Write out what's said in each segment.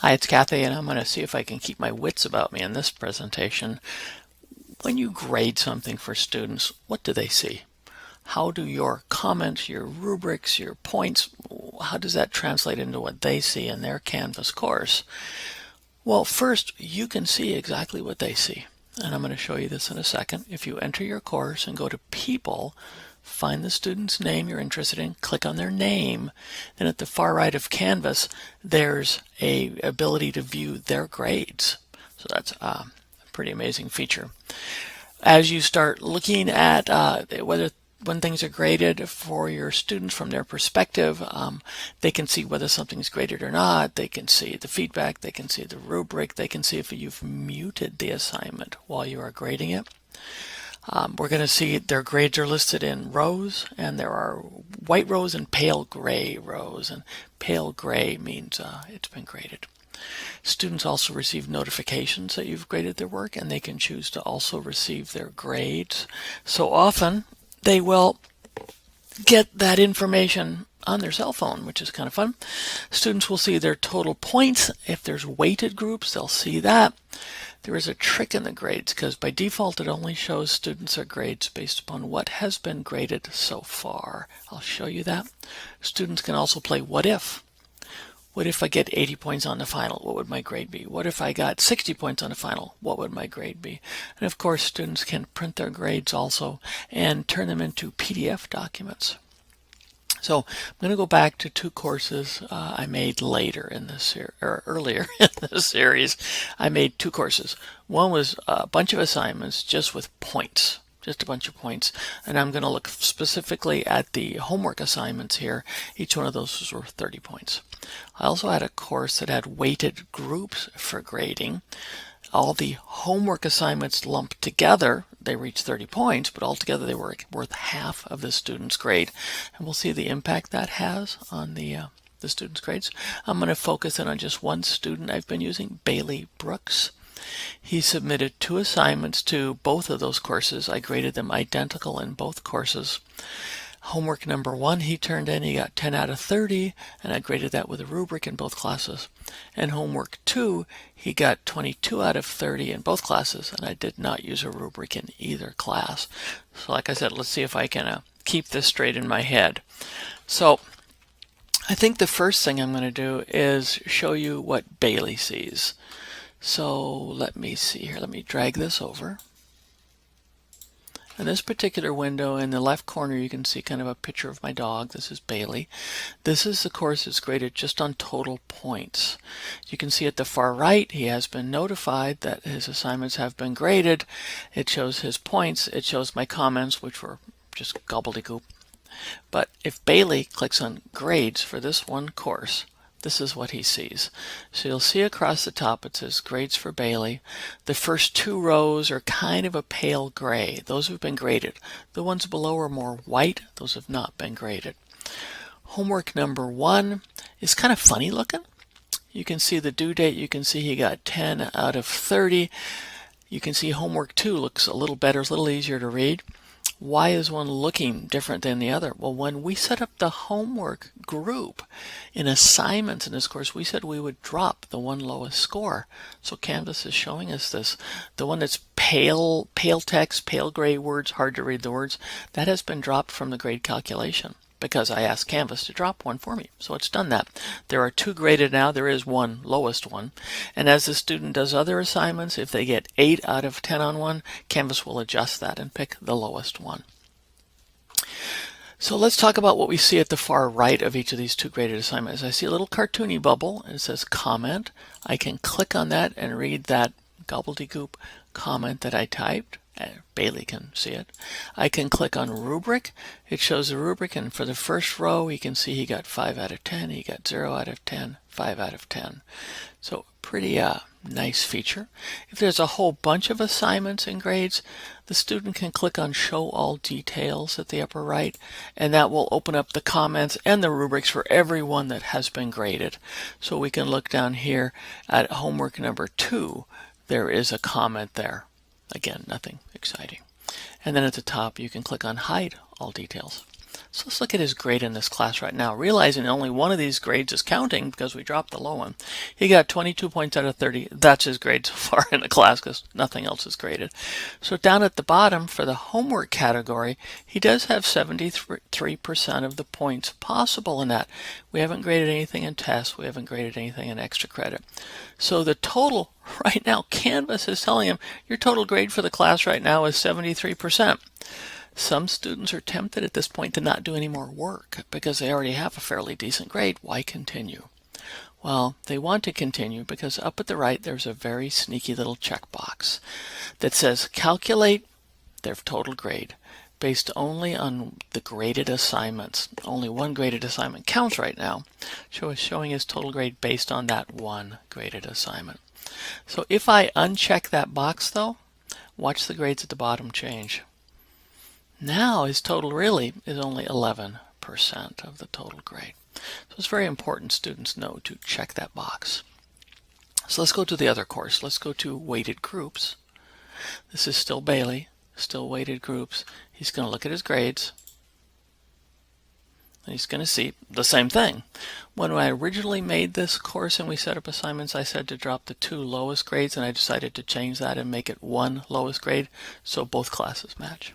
Hi, it's Kathy, and I'm going to see if I can keep my wits about me in this presentation. When you grade something for students, what do they see? How do your comments, your rubrics, your points, how does that translate into what they see in their Canvas course? Well, first, you can see exactly what they see. And I'm going to show you this in a second. If you enter your course and go to People, find the student's name you're interested in, click on their name, then at the far right of Canvas, there's a ability to view their grades. So that's a pretty amazing feature. As you start looking at when things are graded for your students from their perspective, they can see whether something's graded or not. They can see the feedback. They can see the rubric. They can see if you've muted the assignment while you are grading it. We're going to see their grades are listed in rows, and there are white rows and pale gray rows, and pale gray means it's been graded. Students also receive notifications that you've graded their work, and they can choose to also receive their grades. So often they will get that information on their cell phone, which is kind of fun. Students will see their total points. If there's weighted groups, they'll see that. There is a trick in the grades because by default it only shows students their grades based upon what has been graded so far. I'll show you that. Students can also play what if. What if I get 80 points on the final? What would my grade be? What if I got 60 points on the final? What would my grade be? And of course, students can print their grades also and turn them into PDF documents. So I'm going to go back to two courses I made later in this or earlier in this series. I made two courses. One was a bunch of assignments just with points. Just a bunch of points, and I'm going to look specifically at the homework assignments here. Each one of those was worth 30 points. I also had a course that had weighted groups for grading. All the homework assignments lumped together, they reached 30 points, but altogether they were worth half of the student's grade. And we'll see the impact that has on the student's grades. I'm going to focus in on just one student I've been using, Bailey Brooks. He submitted two assignments to both of those courses. I graded them identical in both courses. Homework number 1 he turned in, he got 10 out of 30, and I graded that with a rubric in both classes. And homework 2, he got 22 out of 30 in both classes, and I did not use a rubric in either class. So like I said, let's see if I can keep this straight in my head. So I think the first thing I'm going to do is show you what Bailey sees. So let me see here. Let me drag this over. In this particular window in the left corner, you can see kind of a picture of my dog. This is Bailey. This is the course that's graded just on total points. You can see at the far right, he has been notified that his assignments have been graded. It shows his points. It shows my comments, which were just gobbledygook. But if Bailey clicks on grades for this one course, this is what he sees. So you'll see across the top it says grades for Bailey. The first two rows are kind of a pale gray. Those have been graded. The ones below are more white. Those have not been graded. Homework number 1 is kind of funny looking. You can see the due date. You can see he got 10 out of 30. You can see homework 2 looks a little better, a little easier to read. Why is one looking different than the other? Well, when we set up the homework group in assignments in this course, we said we would drop the one lowest score. So Canvas is showing us this. The one that's pale text, pale gray words, hard to read the words, that has been dropped from the grade calculation because I asked Canvas to drop one for me. So it's done that. There are 2 graded now. There is one lowest one. And as the student does other assignments, if they get 8 out of 10 on one, Canvas will adjust that and pick the lowest one. So let's talk about what we see at the far right of each of these 2 graded assignments. I see a little cartoony bubble and it says comment. I can click on that and read that gobbledygook comment that I typed. Bailey can see it. I can click on rubric. It shows the rubric, and for the first row you can see he got 5 out of 10, he got 0 out of 10, 5 out of 10. So pretty nice feature. If there's a whole bunch of assignments and grades, the student can click on show all details at the upper right, and that will open up the comments and the rubrics for everyone that has been graded. So we can look down here at homework number 2. There is a comment there. Again, nothing exciting. And then at the top, you can click on hide all details. So let's look at his grade in this class right now, realizing only one of these grades is counting because we dropped the low one. He got 22 points out of 30. That's his grade so far in the class because nothing else is graded. So down at the bottom for the homework category, he does have 73% of the points possible in that. We haven't graded anything in tests. We haven't graded anything in extra credit. So the total right now, Canvas is telling him your total grade for the class right now is 73%. Some students are tempted at this point to not do any more work because they already have a fairly decent grade. Why continue? Well, they want to continue because up at the right there's a very sneaky little checkbox that says calculate their total grade based only on the graded assignments. Only one graded assignment counts right now, showing his total grade based on that one graded assignment. So if I uncheck that box though, watch the grades at the bottom change. Now his total really is only 11% of the total grade. So it's very important students know to check that box. So let's go to the other course. Let's go to weighted groups. This is still Bailey, still weighted groups. He's going to look at his grades. And he's going to see the same thing. When I originally made this course and we set up assignments, I said to drop the 2 lowest grades, and I decided to change that and make it 1 lowest grade so both classes match.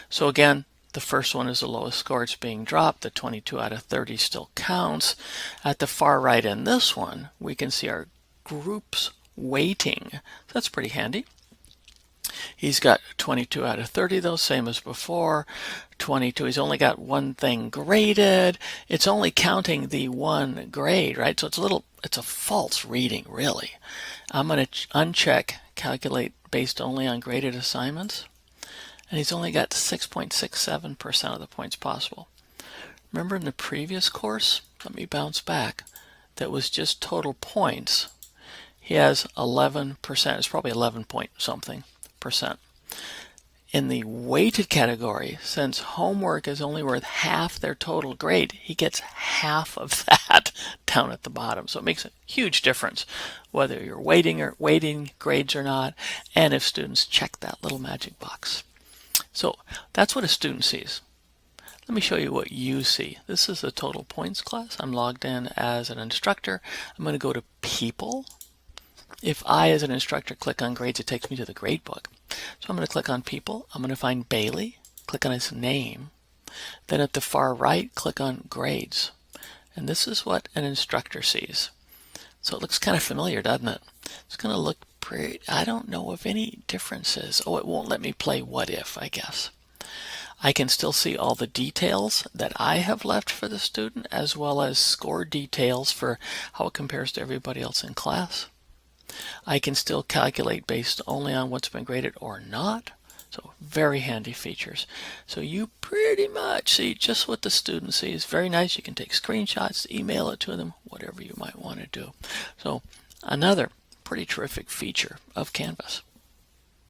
So again, the first one is the lowest score. It's being dropped. The 22 out of 30 still counts. At the far right in this one, we can see our groups weighting. That's pretty handy. He's got 22 out of 30 though, same as before. 22, he's only got one thing graded. It's only counting the one grade, right? So it's a false reading, really. I'm going to uncheck calculate based only on graded assignments. And he's only got 6.67% of the points possible. Remember in the previous course, let me bounce back, that was just total points. He has 11%, it's probably 11 point something percent. In the weighted category, since homework is only worth half their total grade, he gets half of that down at the bottom. So it makes a huge difference whether you're weighting grades or not, and if students check that little magic box. So that's what a student sees. Let me show you what you see. This is the total points class. I'm logged in as an instructor. I'm going to go to people. If I, as an instructor, click on grades, it takes me to the grade book. So I'm going to click on people. I'm going to find Bailey, click on his name. Then at the far right, click on grades. And this is what an instructor sees. So it looks kind of familiar, doesn't it? It's going to look pretty, I don't know of any differences. Oh, it won't let me play what if, I guess. I can still see all the details that I have left for the student, as well as score details for how it compares to everybody else in class. I can still calculate based only on what's been graded or not. So very handy features. So you pretty much see just what the student sees. Very nice. You can take screenshots, email it to them, whatever you might want to do. So another pretty terrific feature of Canvas.